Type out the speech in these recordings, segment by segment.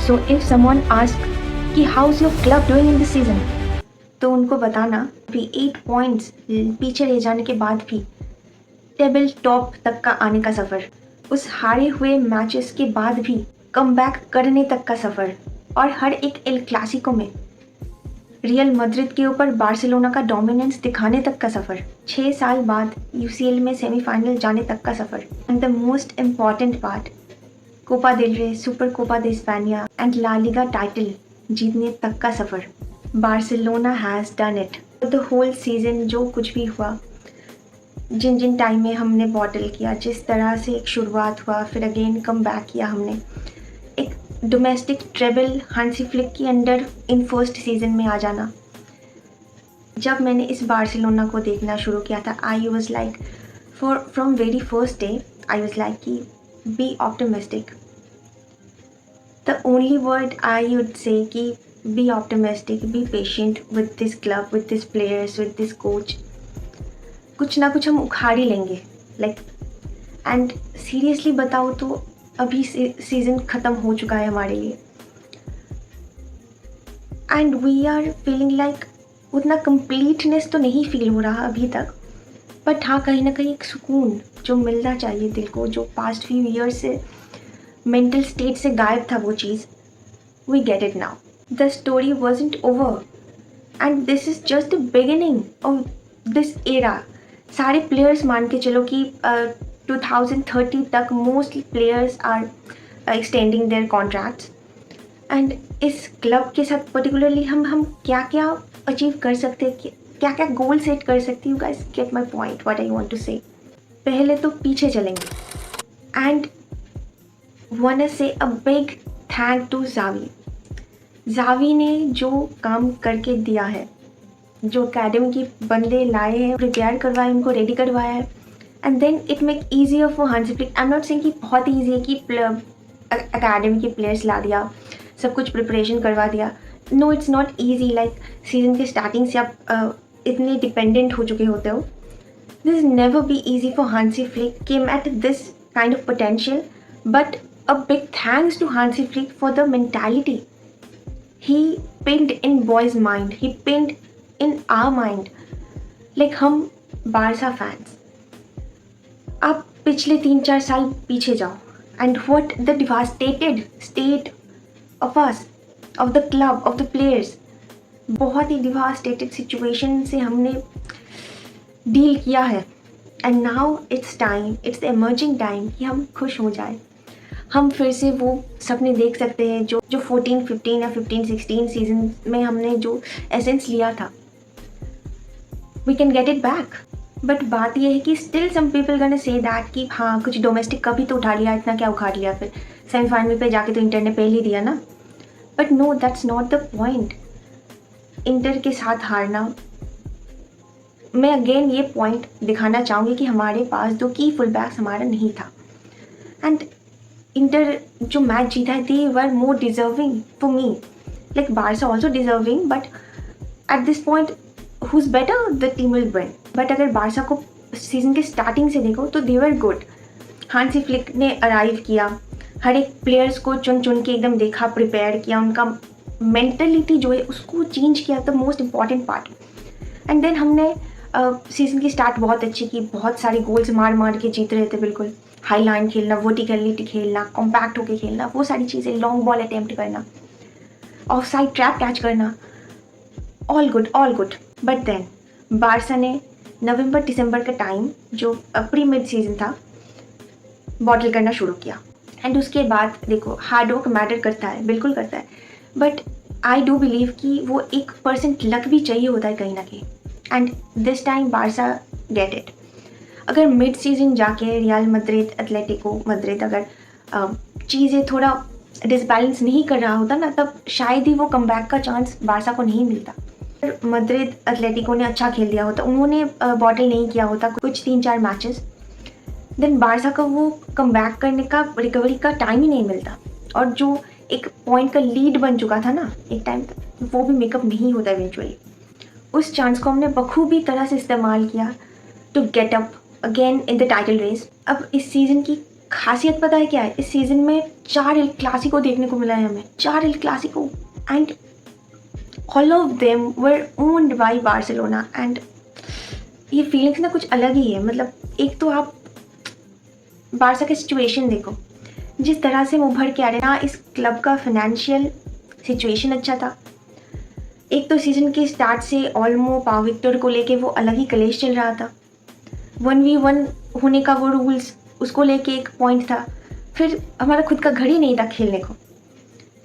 So if someone asks कि how's your club doing in this season, तो उनको बताना भी 8 पॉइंट्स पीछे रह जाने के बाद भी टेबल टॉप तक का आने का सफ़र, उस हारे हुए मैचेस के बाद भी कमबैक करने तक का सफ़र, और हर एक एल क्लासिको में रियल मैड्रिड के ऊपर बार्सिलोना का डोमिनेंस दिखाने तक का सफ़र, 6 साल बाद यूसीएल में सेमीफाइनल जाने तक का सफ़र, and the most important part Copa del Rey, Super Copa de España and La Liga title जीतने तक का सफ़र। Barcelona has done it. The whole season जो कुछ भी हुआ, जिन जिन टाइम में हमने बॉटल किया, जिस तरह से एक शुरुआत हुआ, फिर अगेन कम बैक किया हमने, एक डोमेस्टिक ट्रेबल हांसी फ्लिक की अंडर इन फर्स्ट सीज़न में आ जाना। जब मैंने इस बार्सिलोना को देखना शुरू किया था, I was like from very first day I was like कि be optimistic. The only word I would say कि be optimistic, be patient with this club, with this players, with this coach. कुछ ना कुछ हम उखाड़ ही लेंगे, like and seriously बताओ तो अभी सीज़न ख़त्म हो चुका है हमारे लिए, and we are feeling like उतना कंप्लीटनेस तो नहीं फील हो रहा अभी तक, बट हाँ कहीं ना कहीं एक सुकून जो मिलना चाहिए दिल को, जो पास्ट फ्यू ईयर्स से मेंटल स्टेट से गायब था, वो चीज़ we get it now. The story wasn't over and this is just the beginning of this era. सारे प्लेयर्स मान के चलो कि 2030 तक most players are extending their contracts, and इस क्लब के साथ पर्टिकुलरली हम क्या क्या अचीव कर सकते हैं, क्या क्या गोल सेट कर सकते हैं। You guys get my point, what I want to say. पहले तो पीछे चलेंगे and want to say a big thank to Xavi ने जो काम करके दिया है, जो अकेडमी की बंदे लाए हैं, प्रिपेयर करवाए, उनको रेडी करवाया है, and then it make easier for Hansi Flick. I am not saying कि बहुत ईजी है कि अकेडमी के प्लेयर्स ला दिया, सब कुछ प्रिपरेशन करवा दिया। No, it's not easy. Like season के स्टार्टिंग से आप इतने डिपेंडेंट हो चुके होते हो। This never be easy for Hansi Flick came at this kind of potential, but a big thanks to Hansi Flick for the mentality he pinned in boys mind, he pinned in our mind. Like हम Barca fans, आप पिछले 3-4 साल पीछे जाओ and what the devastated state of us, of the club, of the players, बहुत ही devastated situation से हमने deal किया है, and now it's time, it's the emerging time कि हम खुश हो जाए, हम फिर से वो सपने देख सकते हैं जो 14-15 या 15-16 सीजन में हमने जो एसेंस लिया था। We can get it back. But बात ये है कि still some people gonna say that कि हाँ कुछ डोमेस्टिक का भी तो उठा लिया, इतना क्या उखाड़ लिया, फिर सेमीफाइनल पे जाके तो इंटर ने पहले ही दिया ना। But no, that's not the point. Inter के साथ हारना, मैं अगेन ये पॉइंट दिखाना चाहूँगी कि हमारे पास 2 की फुल बैक्स हमारा नहीं था, एंड इंटर जो मैच जीता है, they were more deserving for me. Like Barca also deserving, but at this point who is better, the team will win. But अगर बारसा को सीजन के स्टार्टिंग से देखो तो they were good. Hansi Flick ने arrive किया, हर एक प्लेयर्स को चुन चुन के एकदम देखा, प्रिपेयर किया, उनका मेंटलिटी जो है उसको चेंज किया, the most important part. And then हमने सीजन की स्टार्ट बहुत अच्छी की, बहुत सारे गोल्स मार मार के जीत रहे थे, बिल्कुल हाई लाइन खेलना, वर्टिकलिटी खेलना, कॉम्पैक्ट होके खेलना, वो सारी चीज़ें, लॉन्ग बॉल अटेम्प्ट करना, ऑफ साइड ट्रैप कैच करना, all good all good. But then Barca ने नवंबर-दिसंबर का टाइम जो प्री मिड सीजन था, बॉटल करना शुरू किया, एंड उसके बाद देखो हार्डवर्क मैटर करता है, बिल्कुल करता है, बट आई डू बिलीव कि वो 1% लक भी चाहिए होता है कहीं ना कहीं, and this time Barça get it. अगर मिड सीजन जाके रियल मैड्रिड, एटलेटिको मैड्रिड अगर चीज़ें थोड़ा डिसबैलेंस नहीं कर रहा होता ना, तब शायद ही वो कमबैक का चांस बारसा को नहीं मिलता। मैड्रिड एटलेटिको ने अच्छा खेल दिया होता, उन्होंने बॉटल नहीं किया होता कुछ 3-4 मैचेस, देन बारसा का वो कमबैक करने का, रिकवरी का टाइम ही नहीं मिलता, और जो एक पॉइंट का लीड बन चुका था ना एक टाइम तक, वो भी मेकअप नहीं होता इवेंचुअली। उस चांस को हमने बखूबी तरह से इस्तेमाल किया to get up again in the title race. अब इस सीज़न की खासियत पता है क्या है, इस सीज़न में 4 एल क्लासिको देखने को मिला है हमें, 4 El Clasico, and all of them were owned by Barcelona. And ये फीलिंग्स ना कुछ अलग ही है। मतलब एक तो आप बारसा की सिचुएशन देखो, जिस तरह से वो उभर के आ रहे ना, इस क्लब का फाइनेंशियल सिचुएशन अच्छा था। एक तो सीज़न के स्टार्ट से ऑल्मो पाव विक्टर को लेके वो अलग ही कलेश चल रहा था। 1v1 होने का वो रूल्स, उसको लेके एक पॉइंट था। फिर हमारा खुद का घर ही नहीं था खेलने को।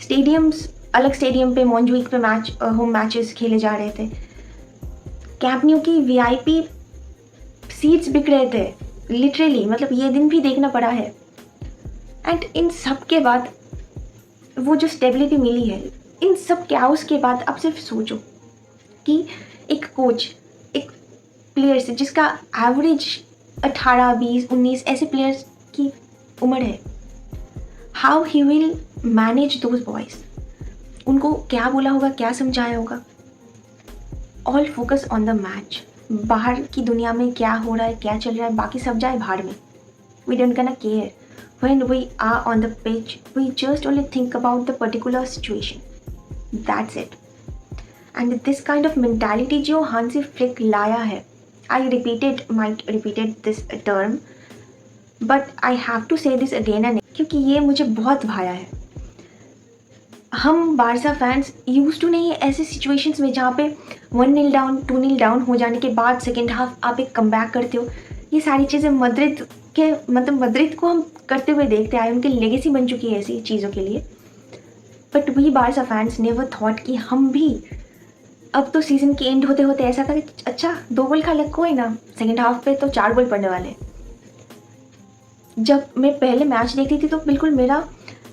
स्टेडियम्स, अलग स्टेडियम पे मॉन्जुइक पे मैच, होम मैचेस खेले जा रहे थे। कैंप न्यू की वीआईपी सीट्स बिक रहे थे लिटरली, मतलब ये दिन भी देखना पड़ा है। एंड इन सब के बाद वो जो स्टेबिलिटी मिली है, इन सब कैओस के बाद आप सिर्फ सोचो कि एक कोच, एक प्लेयर से जिसका एवरेज 18, 20, 19 ऐसे प्लेयर्स की उम्र है, how he will manage those boys. उनको क्या बोला होगा, क्या समझाया होगा। All focus on the match. बाहर की दुनिया में क्या हो रहा है, क्या चल रहा है, बाकी सब जाए भाड़ में। We don't gonna care. When we are on the pitch, we just only think about the particular situation. That's it. And this kind of mentality जो हांसी फ्लिक लाया है, I might repeated this term, but I have to say this again and क्योंकि ये मुझे बहुत भाया है। हम Barca fans use to नहीं है ऐसे सिचुएशंस में जहाँ पे 1-0 डाउन, 2-0 डाउन हो जाने के बाद सेकेंड हाफ आप एक कमबैक करते हो। ये सारी चीज़ें मद्रिद के, मतलब मद्रिद को हम करते हुए देखते आए, उनकी लेगेसी बन चुकी है ऐसी चीज़ों के लिए। But we Barca fans never thought कि हम भी, अब तो सीज़न के एंड होते होते ऐसा था कि अच्छा 2 गोल खा ले, कोई ना, सेकेंड हाफ पे तो 4 गोल पड़ने वाले। जब मैं पहले मैच देखती थी तो बिल्कुल मेरा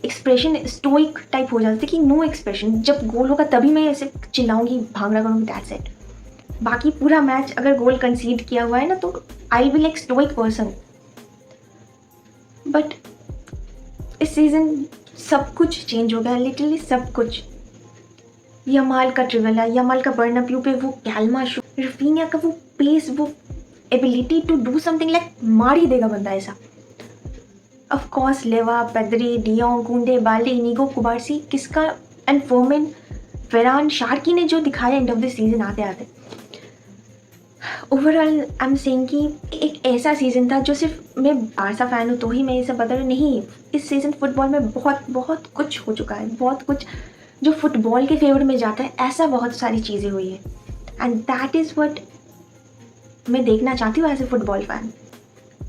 एक्सप्रेशन स्टोइक टाइप हो जाता था कि नो एक्सप्रेशन, जब गोल होगा तभी मैं ऐसे चिल्लाऊंगी, भांगड़ा करूँगी, दैट्स इट। बाकी पूरा मैच अगर गोल कंसीड किया हुआ है ना तो I will be like stoic person. But इस सीज़न सब कुछ चेंज हो गया, लिटरली सब कुछ। यमाल का ट्रिवेला, यमाल का बर्नअप यू पे वो कैल्मा शो, रफीनिया का वो पेस, वो ability to do something, like मार ही देगा बंदा ऐसा। Of course Lewa, Pedri, De Jong, Kounde, Balde, Inigo, Cubarsi, किसका एंड फोमेन, फेरान, शार्की ने जो दिखाया एंड ऑफ द सीजन आते आते, ओवरऑल आई एम सेइंग कि एक ऐसा सीज़न था जो सिर्फ मैं बारसा फ़ैन हूँ तो ही मैं ये सब बता रही हूँ, नहीं। इस सीज़न फुटबॉल में बहुत बहुत कुछ हो चुका है, बहुत कुछ जो फुटबॉल के फेवर में जाता है, ऐसा बहुत सारी चीज़ें हुई है। एंड दैट इज़ व्हाट मैं देखना चाहती हूँ एज ए फुटबॉल फैन।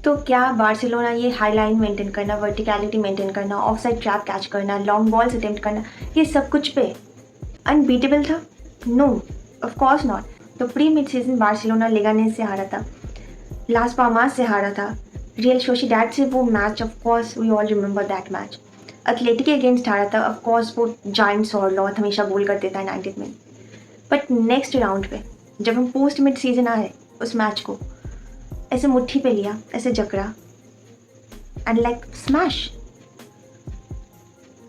तो क्या बार्सिलोना ये हाई लाइन मेंटेन करना, वर्टिकलिटी मेंटेन करना, ऑफसाइड ट्रैप कैच करना, लॉन्ग बॉल्स अटेम्प्ट करना, ये सब कुछ पे अनबीटेबल था? No, of course not. तो pre mid season Barcelona Leganes से हारा था, लास पामास से हारा था, रियल सोसिएडाड से वो match, of course we all remember that match. Athletic के अगेंस्ट हारा था, ऑफ कोर्स वो जायंट सॉरलॉथ हमेशा गोल कर देता है 90 में। बट नेक्स्ट राउंड पे जब हम पोस्ट मिड सीजन आए, उस मैच को ऐसे मुट्ठी पे लिया, ऐसे जकड़ा and like smash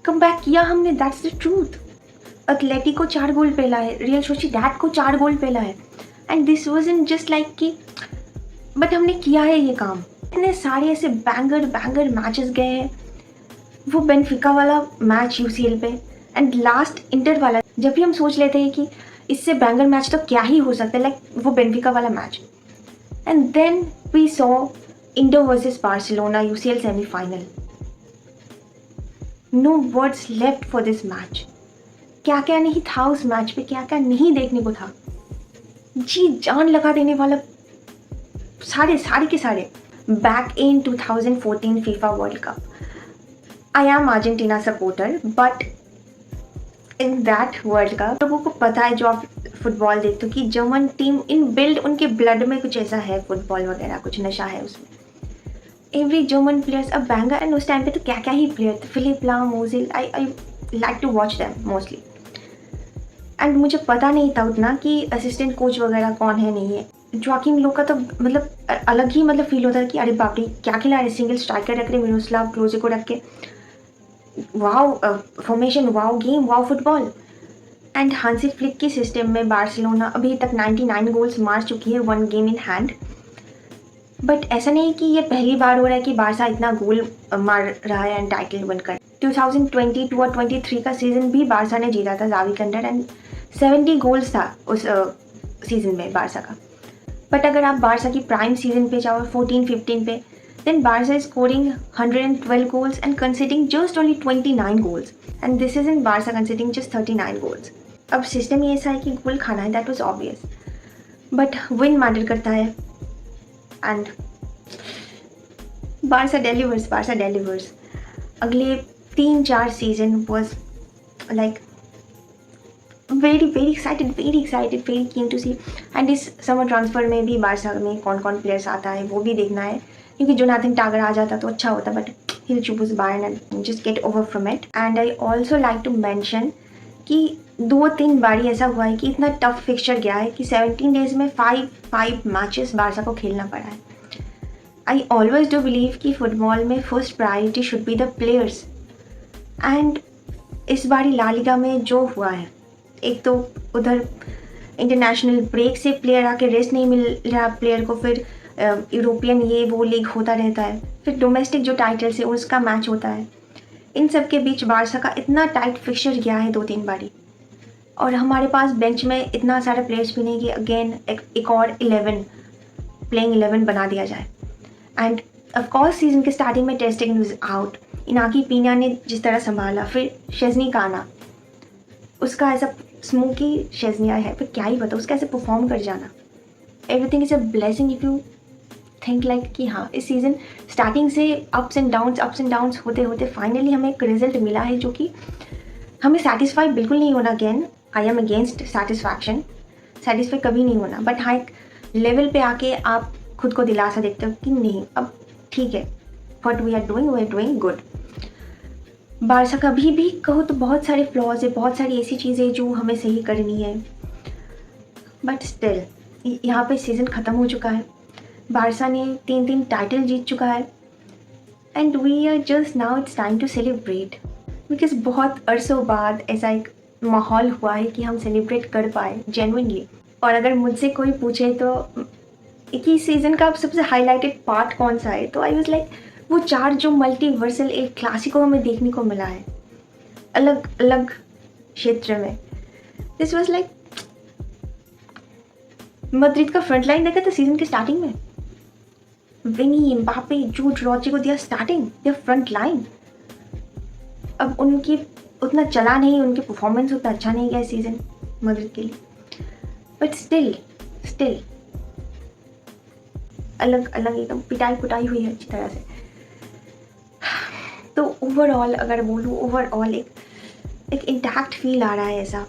come back किया हमने। That's the truth. एथलेटिक को 4 गोल पेला है, रियल सोसिएडाड को 4 गोल पेला है, and this wasn't just like कि, बट हमने किया है ये काम। इतने सारे ऐसे बैंगर मैचेस गए हैं। वो बेनफिका वाला मैच यूसीएल पे, एंड लास्ट इंटर वाला, जब भी हम सोच लेते हैं कि इससे बैंगर मैच तो क्या ही हो सकता है, लाइक वो बेनफिका वाला match. And then we saw Inter versus Barcelona UCL semi-final. No words left for this match. क्या क्या नहीं था उस मैच पे, क्या क्या नहीं देखने को था। जी जान लगा देने वाला सारे के सारे। Back in 2014 FIFA World Cup. I am Argentina supporter, but in that world cup लोगों को पता है जो आप फुटबॉल देखते हो कि जर्मन टीम इन बिल्ड, उनके ब्लड में कुछ ऐसा है, फुटबॉल वगैरह कुछ नशा है उसमें। Every German players a banger, and उस टाइम पे तो क्या क्या ही प्लेयर थे, Philipp Lahm, Ozil, I like to watch them mostly. And मुझे पता नहीं था उतना कि असिस्टेंट कोच वगैरह कौन है, नहीं है। जोकिम लोग का तो मतलब अलग ही मतलब फील होता है कि अरे बाप रे क्या खिला रहे, सिंगल स्ट्राइकर रख रहे, मिरोस्लाव क्लोजे को रख के, wow formation, wow game, wow football. And Hansi Flick के सिस्टम में बार्सिलोना अभी तक 99 गोल्स मार चुकी है, 1 गेम इन हैंड। बट ऐसा नहीं कि ये पहली बार हो रहा है कि बारसा इतना गोल मार रहा है एंड टाइटल विन कर। 2022 और 23 का सीज़न भी बारसा ने जीता था जावी के अंडर एंड 70 गोल्स था उस सीज़न में बारसा का। बट अगर आप बारसा की प्राइम सीज़न पे जाओ 14-15 पे, then Barca is scoring 112 goals and conceding just only 29 goals and this is in Barca conceding just 39 goals. अब सिस्टम ही ऐसा है कि गोल खाना है, that was obvious, but win matter करता है एंड बारसा डेलीवर्स। अगले 3-4 season was like very excited, very keen to see। And इस समर ट्रांसफ़र में भी बारसा में कौन कौन प्लेयर्स आता है वो भी देखना है, क्योंकि जोनाथन टागर आ जाता तो अच्छा होता, but he'll choose Bayern and just get over from it। And I also like to mention कि 2-3 बारी ऐसा हुआ है कि इतना टफ फिक्चर गया है कि 17 डेज में 5 मैचेस बारसा को खेलना पड़ा है। आई ऑलवेज डू बिलीव कि फुटबॉल में first priority should be the players, and इस बारी ला लीगा में जो हुआ है, एक तो उधर इंटरनेशनल ब्रेक से प्लेयर आके रेस्ट नहीं मिल रहा प्लेयर को, फिर यूरोपियन ये वो लीग होता रहता है, फिर डोमेस्टिक जो टाइटल्स है उसका मैच होता है। इन सब के बीच बारसा का इतना टाइट फिक्चर गया है 2-3 बारी, और हमारे पास बेंच में इतना सारा प्लेयर्स भी नहीं कि अगेन एक और 11 प्लेइंग 11 बना दिया जाए। एंड ऑफकोर्स सीजन के स्टार्टिंग में टेस्टिंग वाज आउट, इनाकी पीना ने जिस तरह संभाला, फिर शेजनी का आना, उसका ऐसा स्मोकी शेजनिया है, फिर क्या ही पता उसका ऐसे परफॉर्म कर जाना। Everything is a blessing if you think like कि हाँ इस सीज़न स्टार्टिंग से अप्स एंड डाउन्स होते होते फाइनली हमें एक रिजल्ट मिला है जो कि हमें सेटिस्फाई बिल्कुल नहीं होना। Again I am against satisfy कभी नहीं होना, बट हाँ एक लेवल पे आके आप खुद को दिलासा देते हो कि नहीं अब ठीक है, what we are doing good. Barca कभी भी कहो तो बहुत सारे फ्लॉज है, बहुत सारी ऐसी चीज़ें जो हमें सही करनी है, बट स्टिल यहाँ पे सीज़न ख़त्म हो चुका है, बारसा ने 3 टाइटल जीत चुका है and we are just now it's time to celebrate, because बहुत अरसों बाद ऐसा एक माहौल हुआ है कि हम सेलिब्रेट कर पाए जेन्युइनली। और अगर मुझसे कोई पूछे तो कि सीज़न का सबसे हाईलाइटेड पार्ट कौन सा है, तो आई वाज लाइक वो 4 जो मल्टीवर्सल एक क्लासिको हमें देखने को मिला है अलग अलग क्षेत्र में। दिस वाज लाइक मद्रिद का फ्रंट लाइन देखा था सीजन के स्टार्टिंग में, विनी, एम्बापे, जूड, रॉची को दिया स्टार्टिंग, दिया फ्रंट लाइन। अब उनकी उतना चला नहीं, उनकी परफॉर्मेंस उतना अच्छा नहीं गया सीजन मद्रिद के लिए, बट स्टिल अलग अलग एकदम पिटाई कुटाई हुई है अच्छी तरह से। तो ओवरऑल अगर बोलूँ, ओवरऑल एक इंटैक्ट फील आ रहा है ऐसा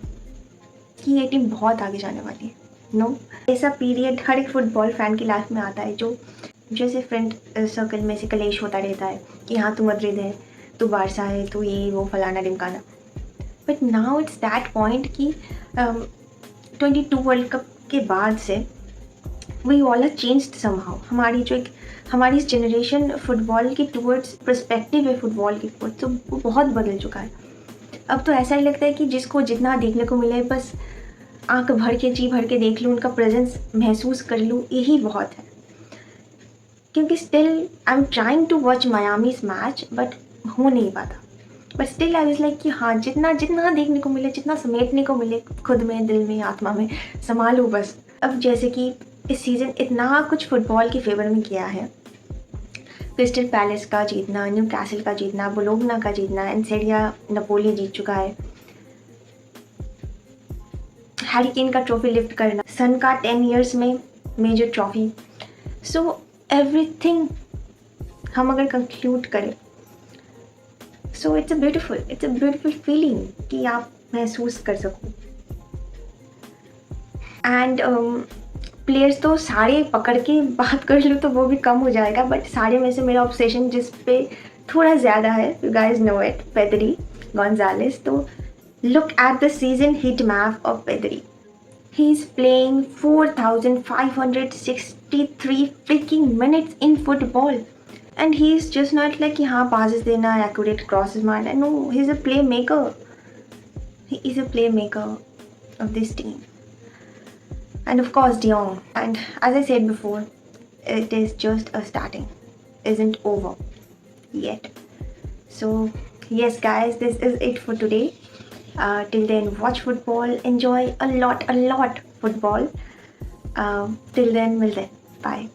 कि ये टीम बहुत आगे जाने वाली है। नो ऐसा पीरियड हर एक फुटबॉल फैन की लाइफ में आता है जो जैसे फ्रेंड सर्कल में से कलेश होता रहता है कि हाँ तू मद्रिद है, तू बारसा है, तू ये वो फलाना ढिमकाना, but now it's that point कि 22 वर्ल्ड कप के बाद से we all are changed somehow. हमारी इस जनरेशन फुटबॉल की टूवर्ड्स पर्सपेक्टिव है फुटबॉल की टूवर्ड्स, तो वो बहुत बदल चुका है। अब तो ऐसा ही लगता है कि जिसको जितना देखने को मिले बस आंख भर के जी भर के देख लूँ, उनका प्रेजेंस महसूस कर लूँ, यही बहुत है। क्योंकि still I am trying to watch Miami's match, but हो नहीं पाता, but still I was like कि हाँ जितना देखने को मिले, जितना समेटने को मिले खुद में, दिल में, आत्मा में, संभालूँ बस। अब जैसे कि इस सीज़न इतना कुछ फुटबॉल के फेवर में किया है, क्रिस्टल पैलेस का जीतना, न्यू कैसल का जीतना, बोलोग्ना का जीतना, एनसेडिया नपोली जीत चुका है, हैरी केन का ट्रॉफी लिफ्ट करना, सन का 10 इयर्स में मेजर ट्रॉफी। सो एवरीथिंग हम अगर कंक्लूड करें, so it's a beautiful feeling कि आप महसूस कर सको। एंड प्लेयर्स तो सारे पकड़ के बात कर लूँ तो वो भी कम हो जाएगा, बट सारे में से मेरा ऑब्सेशन जिस पे थोड़ा ज़्यादा है, you guys know it, Pedri Gonzalez. तो look at the season heat map of Pedri. He's playing 4,563 freaking minutes in football, and he's just not like कि हाँ passes देना, accurate crosses मारना, no, he's a playmaker. He is a playmaker of this team. And of course De Jong. And as I said before, it is just a starting, isn't over yet. So yes guys, this is it for today. Till then, watch football, enjoy a lot football. Till then, bye.